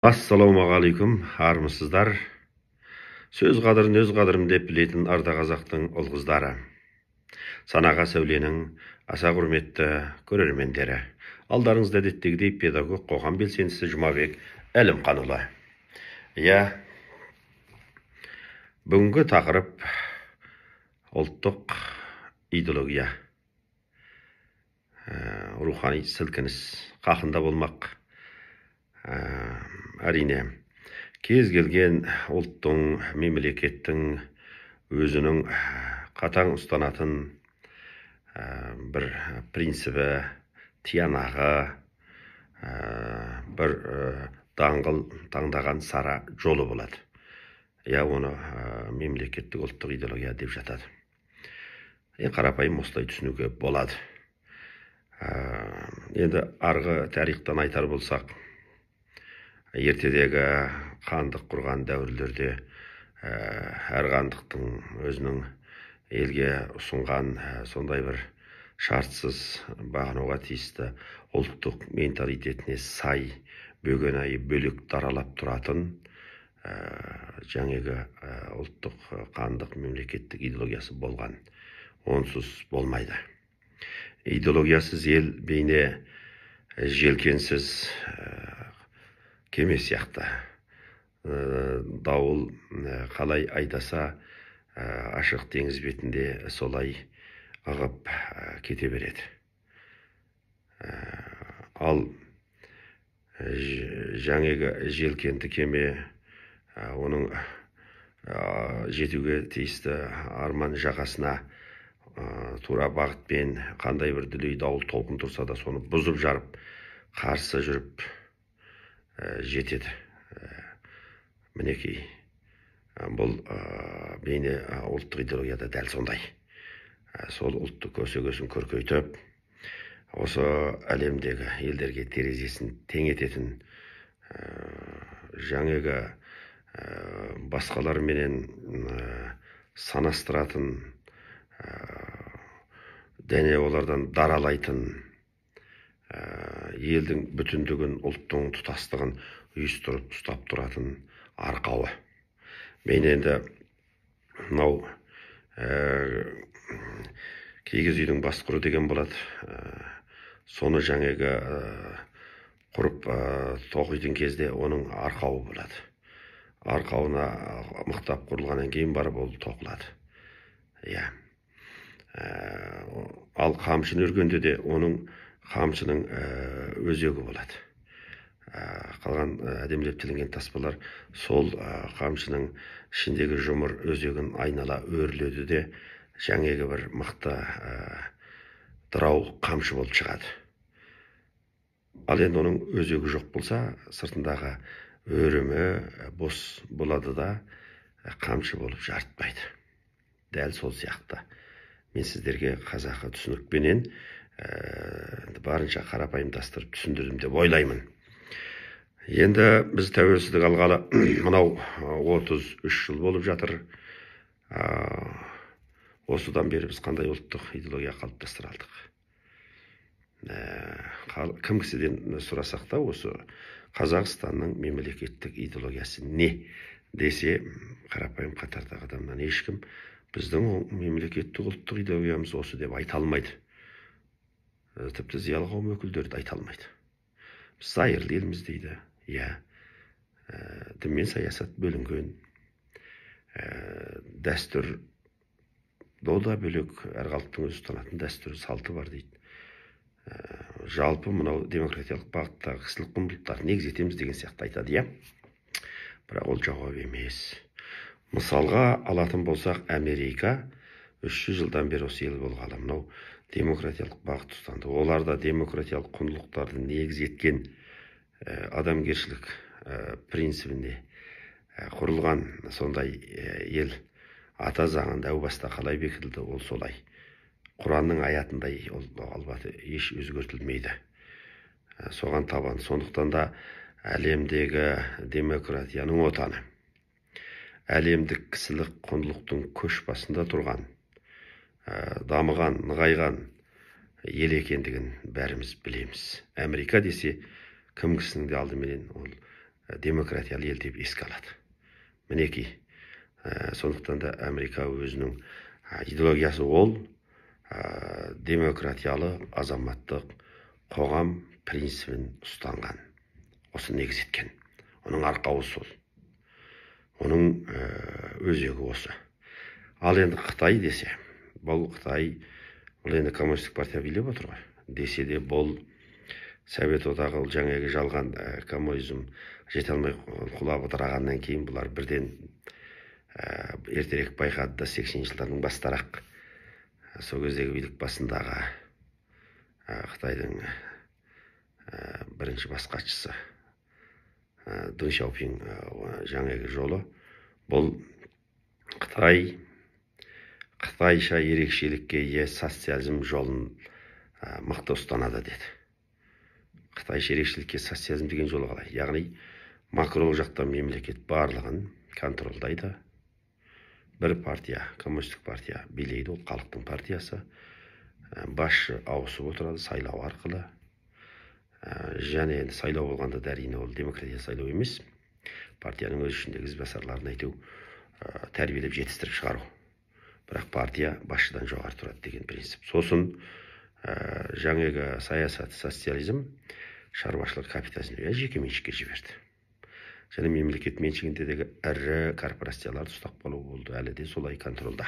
Ассалаумағалейкум, армысыздар. Сөз қадірін өз қадірім деп білетін арда қазақтың ұл-қыздары. Санаға сәуленің аса құрметті көрермендері. Алдарыңызда әдеттегідей педагог қоғам белсендісі Жұмабек Әлімханұлы. Бүгінгі тақырып ұлттық идеология. Рухани сілкініс қақында болмақ. Әрине, кез келген ұлттың, мемлекеттің өзінің қатаң ұстанатын бір принципі, тиянағы, бір даңғыл таңдаған сара жолы болады. Оны мемлекеттік ұлттық идеология деп жатады. Қарапайым осылай түсінуге болады. Енді арғы тарихтан айтар болсақ, ертедегі хандық құрған дәуірлерде әр хандықтың өзінің елге ұсынған сондай бір шартсыз бағынуға тиісті ұлттық менталитетіне сай бөгенайы бөлек даралап тұратын жаңағы ұлттық хандық мемлекеттік идеологиясы болған. Онсыз болмайды. Идеологиясыз ел бейне желкенсіз кеме сияқты. Дауыл қалай айдаса, ашық теңіз бетінде солай ағып кете береді. Ал жаңағы желкенді кеме оның жетуге тиісті арман жағасына тура бағытпен қандай бір дүлей дауыл толқын тұрса да соны бұзып жарып қарсы жүріп жетеді. Мінекей, бұл бейне ұлттық идеологияда дәл сондай. Сол ұлттық көсегесін көркейтіп, осы әлемдегі елдерге терезесін тең ететін, жаңағы басқаларменен санастыратын, дәне олардан даралайтын, елдің бүтіндігін, ұлттың тұтастығын үйістіріп ұстап тұратын арқауы. Мен енді мынау киіз үйдің бас құры деген болады. Соны жаңағы құрып тоқитын кезде оның арқауы болады. Арқауына мықтап құрылғаннан кейін барып ол тоқылады. Ал қамшыны өргенде де оның қамшының өзегі болады. Қалған әдемілеп тілінген таспалар сол қамшының ішіндегі жұмыр өзегін айнала өрледі де жаңағы бір мықты дырау қамшы болып шығады. Ал енді оның өзегі жоқ болса, сыртындағы өрімі бос болады да қамшы болып жарытпайды. Дәл сол сияқты. Мен сіздерге қазақы түсінікпенен барынша қарапайымдастырып түсіндірдім деп ойлаймын. Енді біз тәуелсіздік алғалы мынау 33 жыл болып жатыр. Осыдан бері біз қандай ұлттық идеология қалыптастыра алдық? Кім кісіден сұрасақ та, осы Қазақстанның мемлекеттік идеологиясы не десе, қарапайым қатардағы адамнан ешкім біздің мемлекеттік ұлттық идеологиямыз осы деп айта алмайды. Тіпті зиялы қауым өкілдері де айта алмайды. Біз зайырлы елміз дейді. Дін мен саясат бөлінген. Дәстүр да бөлек, әр халықтың өз ұстанатын дәстүр салты бар дейді. Жалпы мынау демократиялық бағыттағы кісілік құндылықтар негіз етеміз деген сияқты айтады. Бірақ ол жауап емес. Мысалға алатын болсақ, Америка 300 жылдан бері осы ел болғалы мынау демократиялық бағыт ұстанды. Оларда демократиялық құндылықтарды негіз еткен адамгершілік принципінде құрылған сондай ел. Ата заңында әу баста қалай бекітілді, ол солай. Құранның аятындай ол албаты еш өзгертілмейді. Соған табан. Сондықтан да әлемдегі демократияның отаны, әлемдік кісілік құндылықтың көш басында тұрған, дамыған, нығайған ел екендігін бәріміз білеміз. Америка десе, кім кісінің де алдыменен ол демократиялы ел деп еске алады. Мінекей, сондықтан да Америка өзінің идеологиясы ол демократиялы азаматтық қоғам принципін ұстанған, осы негіз еткен. Оның арқауы сол, оның өзегі осы. Ал енді Қытай десе, бұл Қытай, бұл енді коммунистік партия билеп отыр ғой. Десе де бұл Совет одағы жаңағы жалған коммунизм жете алмай құлап отырғаннан кейін бұлар бірден ертерек байқады да 80-ші жылдардың бастарақ сол кездегі билік басындағы Қытайдың бірінші бас хатшысы Дэн Сяопин жаңағы жолы бұл Қытайша ерекшелікке ие социализм жолын мықты ұстанады деді. Қытайша ерекшелікке социализм деген жолы қалай? Яғни макролық жақтан мемлекет барлығын контролдайды. Бір партия, коммунистік партия билейді, ол халықтың партиясы. Басшы ауысып отырады сайлау арқылы. Және енді сайлау болғанда да әрине ол демократия сайлау емес. Партияның өз ішіндегі ізбасарларын айту, тәрбиелеп жетістіріп шығару. Бірақ партия басшыдан жоғары тұрады деген принцип. Сосын жаңағы саясат социализм шаруашылық капитализмге жеке меншікке жіберді. Және мемлекет меншігіндегі ірі корпорацияларды ұстап қалу болды, әлі де солай контролда.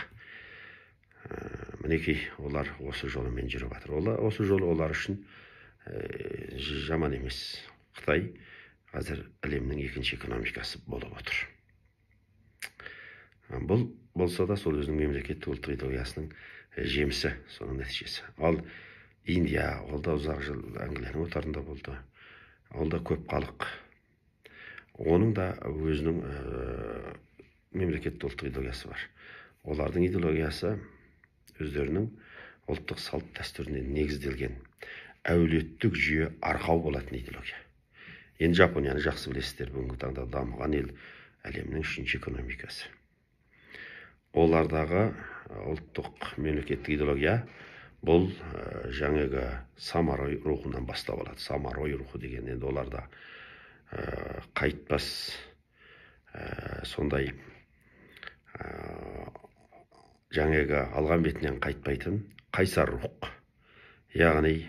Мінекей олар осы жолымен жүріп жатыр. Осы жол олар үшін жаман емес. Қытай қазір әлемнің екінші экономикасы болып отыр. Бұл болса да сол өзінің мемлекеттік ұлттық идеологиясының жемісі, соның нәтижесі. Ал Индия, ол да ұзақ жыл Англияның отарында болды. Ол да көп халық. Оның да өзінің мемлекеттік ұлттық идеологиясы бар. Олардың идеологиясы өздерінің ұлттық салт дәстүріне негізделген әулеттік жүйе арқау болатын идеология. Енді Жапонияны жақсы білесіздер, бүгінгі таңда дамыған ел, әлемнің үшінші экономикасы. Олардағы ұлттық мемлекеттік идеология бұл жаңағы самарой рухынан бастап алады. Самарой рухы деген енді оларда қайтпас сондай жаңағы алған бетінен қайтпайтын қайсар рух. Яғни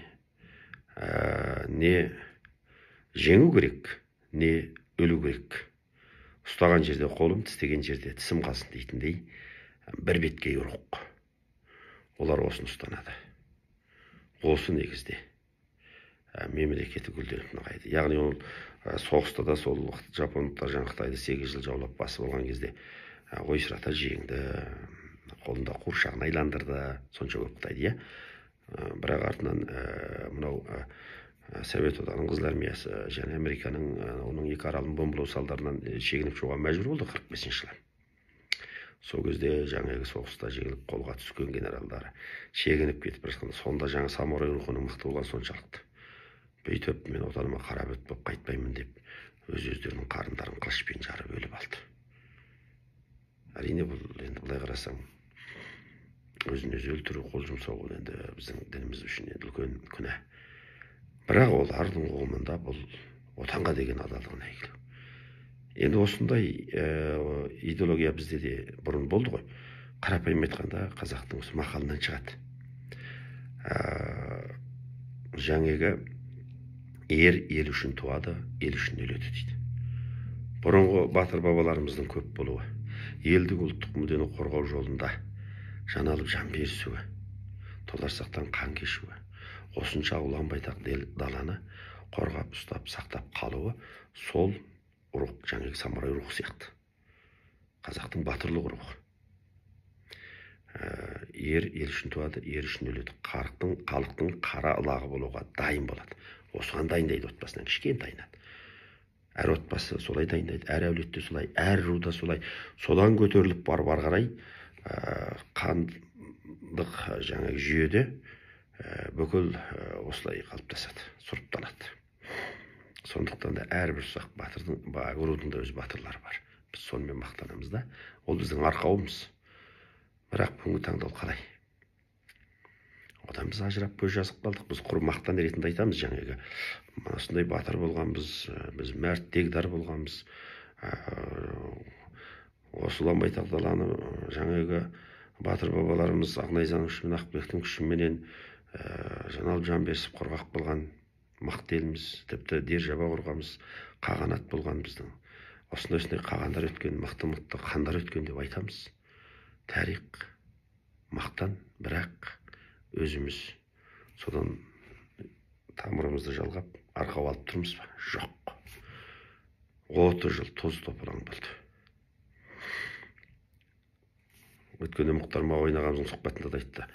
не жеңу керек, не өлу керек. Ұстаған жерде қолым, тістеген жерде тісім қалсын дейтіндей бір беткей рух. Олар осыны ұстанады. Осы негізде мемлекеті гүлденіп нығайды. Яғни ол соғыста да сол жапондықтар жаңа Қытайды 8 жыл жаулап басып алған кезде ойсырата жеңді, қолында қуыршағын айландырды, сонша көп Қытайды, бірақ артынан мынау Совет одағының Қызыл армиясы және Американың оның екі аралын бомбалау салдарынан шегініп шығуға мәжбүр болды 45-ші жылы. Сол кезде жаңағы соғыста жеңіліп қолға түскен генералдары шегініп кетіп жатқанда, сонда жаңа самурай рухының мықты болған соншалықты. Бүйтіп мен отаныма қара бет болып қайтпаймын деп өз-өздерінің қарындарын қылышпен жарып өліп алды. Әрине бұл енді былай қарасаң өзін өзі өлтіру, қол жұмсау енді біздің дініміз үшін енді үлкен күнә. Бірақ олардың ұғымында бұл отанға деген адалдығына әйгілі. Енді осындай идеология бізде де бұрын болды ғой. Қарапайым айтқанда қазақтың осы мақалынан шығады. Жаңағы ер ел үшін туады, ел үшін өледі дейді. Бұрынғы батыр бабаларымыздың көп болуы, елдік ұлттық мүддені қорғау жолында жаналып жан берісуі, толарсақтан қан кешуі, осынша ұлан байтақ даланы қорғап, ұстап, сақтап қалуы сол рух, жаңағы самурай рух сияқты. Қазақтың батырлық рухы. Ер ел үшін туады, ер үшін өледі. Халықтың қара ылағы болуға дайын болады. Осыған дайындайды отбасынан кішкентайынан. Әр отбасы солай дайындайды, әр әулетте солай, әр руда солай. Содан көтеріліп барып ары қарай қандық жаңағы жүйеде бүкіл осылай қалыптасады, сұрыпталады. Сондықтан да әрбір ұсақ батырдың, рудың да өз батырлары бар. Біз сонымен мақтанамыз да. Ол біздің арқауымыз. Бірақ бүгінгі таңда ол қалай? одан біз ажырап көз жазып қалдық. Біз құр мақтан ретінде айтамыз, жаңағы мына осындай батыр болғанбыз, біз мәрт дегдар болғанбыз. Осы ұлан байтақ даланы жаңағы батыр бабаларымыз Ақнайзаның күшімен, Ақбектің күшіменен жаналып жан бесіп қорғақ болған мықты еліміз, тіпті держаба құрғанбыз, қағанат болған біздің. Осындай қағандар өткен, мықты қандар өткен деп айтамыз. Тарих мақтан, бірақ өзіміз содан тамырымызды жалғап арқау алып тұрмыз ба? Жоқ. 30 жыл тоз топыраң болды. Өткенде Мұхтар Мағауин ағамыздың сұхбатында да айтты.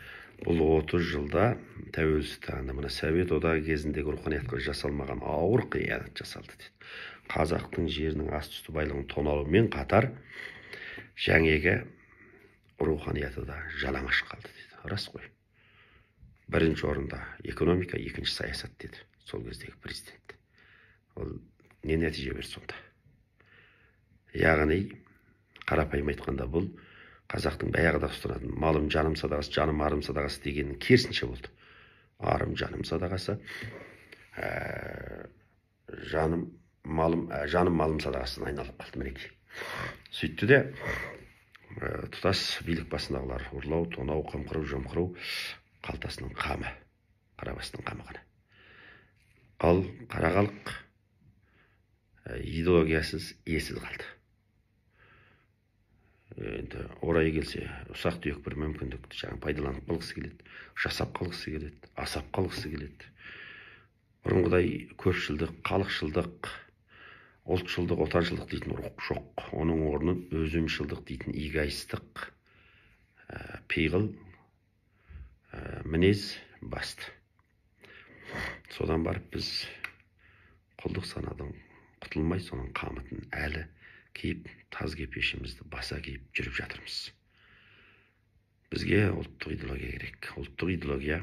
Бұл 30 жылда тәуелсіздік мына Совет одағы кезіндегі руханиятқа жасалмаған ауыр қиянат жасалды дейді. Қазақтың жерінің асты-үсті байлығын тоналумен қатар жаңегі руханияты да жалаңаш қалды дейді. Рас қой. Бірінші орында экономика, екінші саясат деді сол кездегі президент. Ол не нәтиже берді сонда? Яғни қарапайым айтқанда бұл қазақтың баяғыда ұстанатын малым жаным садағасы, жаным арым садағасы дегеннің керісінше болды. Арым жаным садағасы, жаным малым садағасына айналып қалды. Мінекей. Сөйтті де тұтас билік басындағылар ұрлау, тонау, қымқыру, жымқыру қалтасының қамы, қарабастың қамы ғана. Ал қара халық идеологиясыз, есіз қалды. Енді орайы келсе, ұсақ түйек бір мүмкіндікті жаңа пайдаланып қалғысы келеді, жасап қалғысы келеді, асап қалғысы келеді. Бұрынғыдай көпшілдік, халықшылдық, ұлтшылдық, отаншылдық дейтін рух жоқ. Оның орнын өзімшілдік дейтін эгоистік пиғыл мінез басты. Содан барып біз құлдық санадан құтылмай, соның қамытын әлі киіп, таз кепешімізді баса киіп жүріп жатырмыз. Бізге ұлттық идеология керек. Ұлттық идеология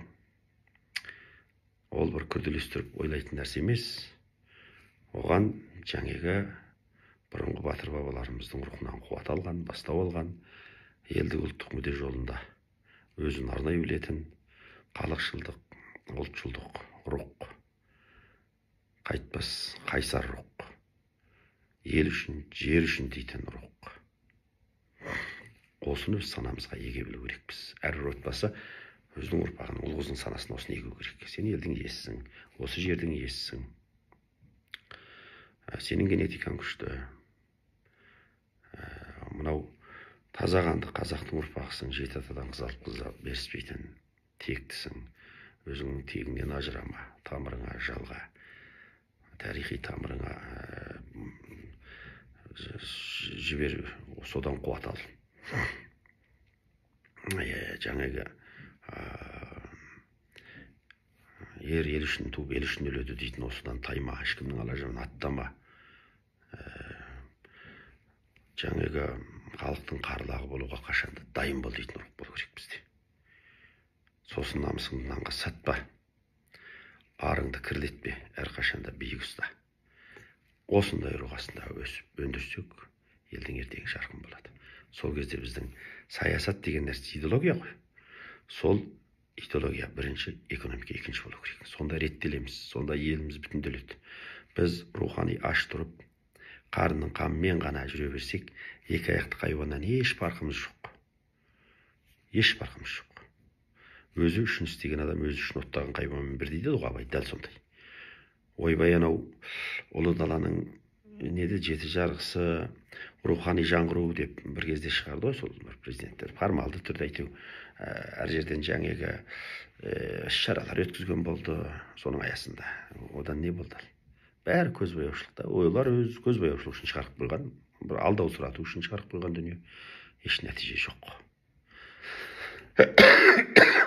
ол бір күрделестіріп ойлайтын нәрсе емес. Оған жаңағы бұрынғы батыр бабаларымыздың рухынан қуат алған, бастау алған, елдік ұлттық мүдде жолында өзін арнай білетін халықшылдық, ұлтшылдық рух, қайтпас қайсар рух, ел үшін, жер үшін дейтін рух. Осыны біз санамызға еге білу керекпіз. Әрбір отбасы өзінің ұрпағын, ұл қыздың санасына осыны егу керек. Сен елдің иесісің, осы жердің иесісің. Сенің генетикаң күшті. Мынау таза қанды қазақтың ұрпағысың, жеті атадан қыз алып қыз беріспейтін тектісің. Өзіңнің тегіңнен ажырама, тамырыңа жалға, тарихи тамырыңа жібер, содан қуат ал. Жаңағы ер ел үшін туып, ел үшін өледі дейтін осыдан тайма, ешкімнің ала жібін аттама. Жаңағы халықтың қарлығы болуға қашанда дайын бол дейтін рух болу керек бізде. Сосын намысыңды нанға сатпа, арыңды кірлетпе, әрқашанда биік ұста. Осындай рух астында өсіп өндірсек, елдің ертеңі жарқын болады. Сол кезде біздің саясат деген нәрсе идеология ғой. Сол идеология бірінші, экономика екінші болу керек. Сонда реттелеміз, сонда еліміз бүтінделеді. Біз рухани аш тұрып, қарынның қамымен ғана жүре берсек, екі аяқты хайуаннан еш farқымыз жоқ. Еш farқымыз жоқ. Өзі үшін істеген адам өзі үшін оттаған хайуанмен бір дейді ғой, абай дәл сондай. Ойбай анау ұлы даланың неде жеті жарғысы, рухани жаңғыру деп бір кезде шығарды ғой сол бір президенттер. Формалды түрде айту, әр жерден жаңағы іс-шаралар өткізген болды соның аясында. Одан не болды? Бәрі көзбояушылықта. Ойлар өз көзбояушылық үшін шығарып қойған, бір алдау сұрату үшін шығарып қойған дүние. Еш нәтиже жоқ.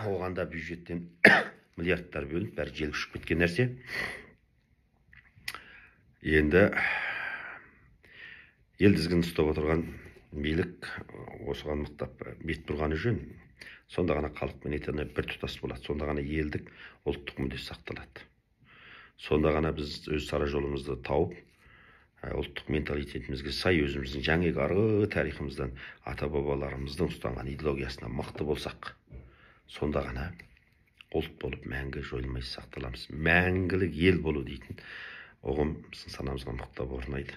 Оғанда бюджеттен миллиардтар бөлініп, бәрі желге ұшып кеткен нәрсе. Енді ел тізгінін ұстап отырған билік осыған мықтап бет бұрғаны жөн. Сонда ғана халық пен етене бір тұтас болады. Сонда ғана елдік ұлттық мүдде сақталады. Сонда ғана біз өз сара жолымызды тауып, ұлттық менталитетімізге сай өзіміздің жаңағы арғы тарихымыздан, ата бабаларымыздың ұстанған идеологиясына мықты болсақ, сонда ғана ұлт болып мәңгі жойылмай сақталамыз. Мәңгілік ел болу дейтін ұғым біздің санамызға мықтап орнайды.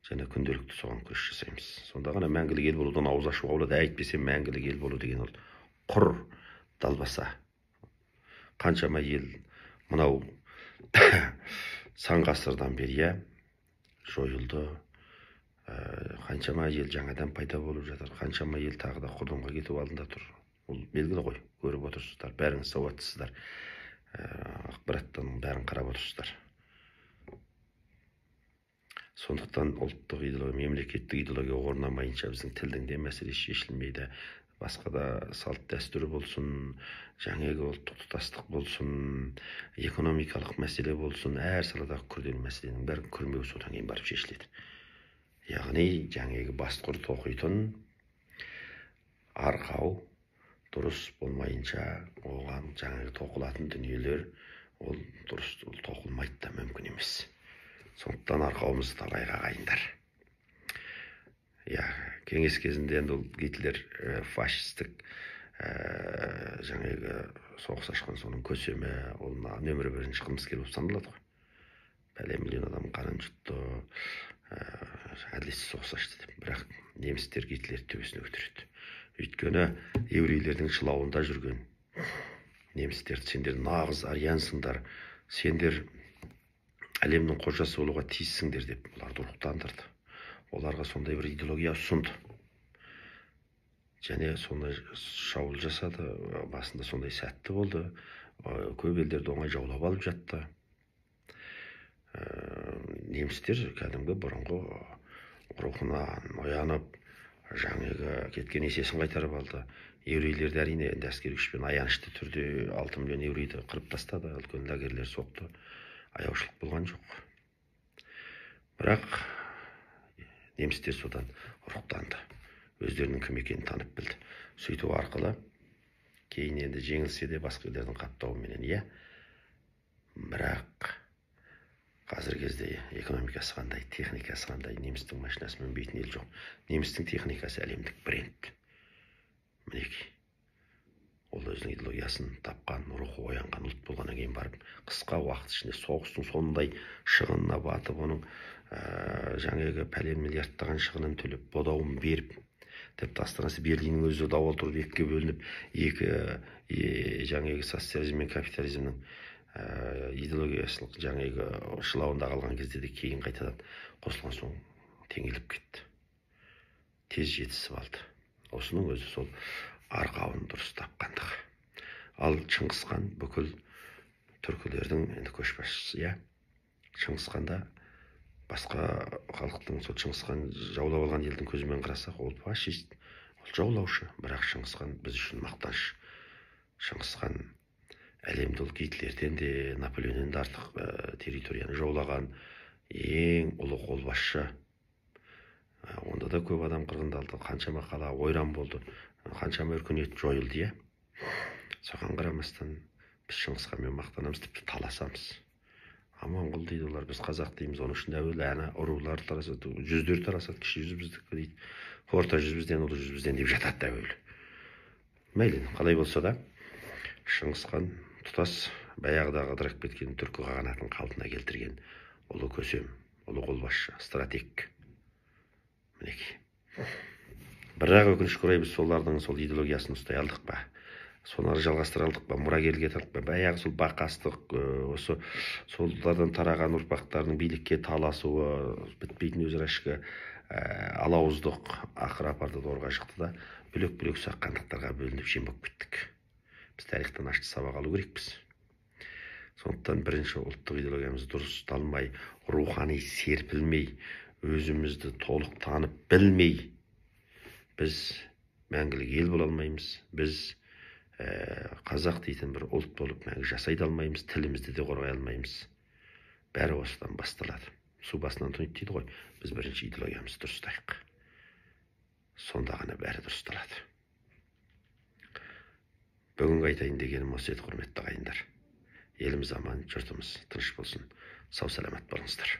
Және күнделікті соған күрес жасаймыз. Сонда ғана мәңгілік ел болудан ауыз ашуға болады. Әйтпесе мәңгілік ел болу деген ол құр далбаса. Қаншама ел мынау сан ғасырдан бері жойылды. Қаншама ел жаңадан пайда болып жатыр. Қаншама ел тағы да құрдымға кетіп алдында тұр. Ол белгілі ғой, көріп отырсыздар. Бәріңіз сауаттысыздар. Ақпараттың бәрін қарап отырсыздар. Сондықтан ұлттық идеология, мемлекеттік идеология орнамайынша біздің тілдің де мәселесі шешілмейді. Басқа да салт дәстүрі болсын, жаңағы ұлттық тұтастық болсын, экономикалық мәселе болсын, әр саладағы күрделі мәселенің бәрін күрмеу содан кейін барып шешіледі. Яғни жаңағы басқұрт оқитын арқау дұрыс болмайынша оған жаңағы тоқылатын дүниелер ол дұрыс тоқылмайды да мүмкін емес. Сондықтан арқауымыз талай ағайындар. Кеңес кезінде енді ол Гитлер фашистік жаңағы соғыс ашқан соның көсемі, ол нөмірі бірінші қылмыскер болып саналады ғой. Пәлен миллион адам қанын жұтты, әділетсіз соғыс ашты деп. Бірақ немістер Гитлерді төбесіне көтереді. Өйткені еврейлердің шылауында жүрген немістерді сендер нағыз ариансыңдар, сендер әлемнің қожасы болуға тиіссіңдер деп оларды рухтандырды. Оларға сондай бір идеология ұсынды. Және сондай шабуыл жасады. Басында сондай сәтті болды. Көп елдерді оңай жаулап алып жатты. Немістер кәдімгі бұрынғы рухынан оянып, жаңағы кеткен есесін қайтарып алды. Еврейлерді әрине енді әскери күшпен аянышты түрде 6 миллион еврейді қырып тастады. Үлкен лагерлер соқты. Аяушылық болған жоқ. Бірақ немістер содан рухтанды. Өздерінің кім екенін танып білді. Сөйту арқылы кейін енді жеңілсе де басқа елдердің қаптауыменен, бірақ қазіргі кезде экономикасы қандай, техникасы қандай, немістің машинасы мінбейтін ел жоқ. Немістің техникасы әлемдік бренд. Мінекей. Ол өзінің идеологиясын тапқан, рухы оянған ұлт болғаннан кейін барып, қысқа уақыт ішінде соғыстың сондай шығынына батып, оның жаңағы пәлен миллиардтаған шығынын төлеп, бодауын беріп, тіпті астанасы Берлиннің өзі дауыл тұрып екіге бөлініп, жаңағы социализм мен капитализмнің идеологиясылық жаңағы шылауында қалған кезде де кейін қайтадан қосылған соң теңеліп кетті. Тез жетісіп алды. Осының өзі сол арқауын дұрыс тапқандығы. Ал Шыңғысхан бүкіл түркілердің енді көшбасшысы, Шыңғысханда басқа халықтың сол Шыңғысхан жаулап алған елдің көзімен қарасақ, ол фашист, ол жаулаушы, бірақ Шыңғысхан біз үшін мақтаныш. Шыңғысхан әлемді ол Гитлерден де, Наполеоннан да артық территорияны жаулаған ең ұлы қолбасшы. Онда да көп адам қырғындалды, қаншама қала ойран болды, қаншама өркениет жойылды. Соған қарамастан біз Шыңғысханмен мақтанамыз, тіпті таласамыз. Аманғұл дейді олар, біз қазақ дейміз, оның үшін әуелі әні ұрулар таласады, жүздер таласады, кіші жүз біздікі дейді, орта жүз бізден, ұлы жүз бізден деп жатады әуелі. Мейлі, қалай болса да, Шыңғысхан тұтас баяғыдағы ыдырап кеткен түркі қағанатын қалпына келтірген ұлы көсем, ұлы қолбасшы, стратег. Мінекей. Бірақ өкінішке орай біз солардың сол идеологиясын ұстай алдық па? Сонары жалғастыра алдық па? Мұрагерлікке алдық па? Баяғы сол бақастық, осы солардан тараған ұрпақтардың билікке таласуы, бітпейтін өзара ішкі алауыздық ақыры апарды дорға шықты да, бөлек-бөлек саққандықтарға бөлініп жем болып кеттік. Біз тарихтан ашты сабақ алу керекпіз. Сондықтан бірінші ұлттық идеологиямыз дұрысталмай, рухани серпілмей, өзімізді толық танып білмей, біз мәңгілік ел бола алмаймыз. Біз қазақ дейтін бір ұлт болып мәңгі жасай да алмаймыз, тілімізді де қорғай алмаймыз. Бәрі осыдан басталады. Су басынан тұнып дейді ғой, біз бірінші идеологиямызды дұрыстайық. Сонда ғана бәрі дұрысталады. Бүгінгі айтайын дегенім осы еді, құрметті ағайындар. Еліміз аман, жұртымыз тыныш болсын. Сау саламат болыңыздар.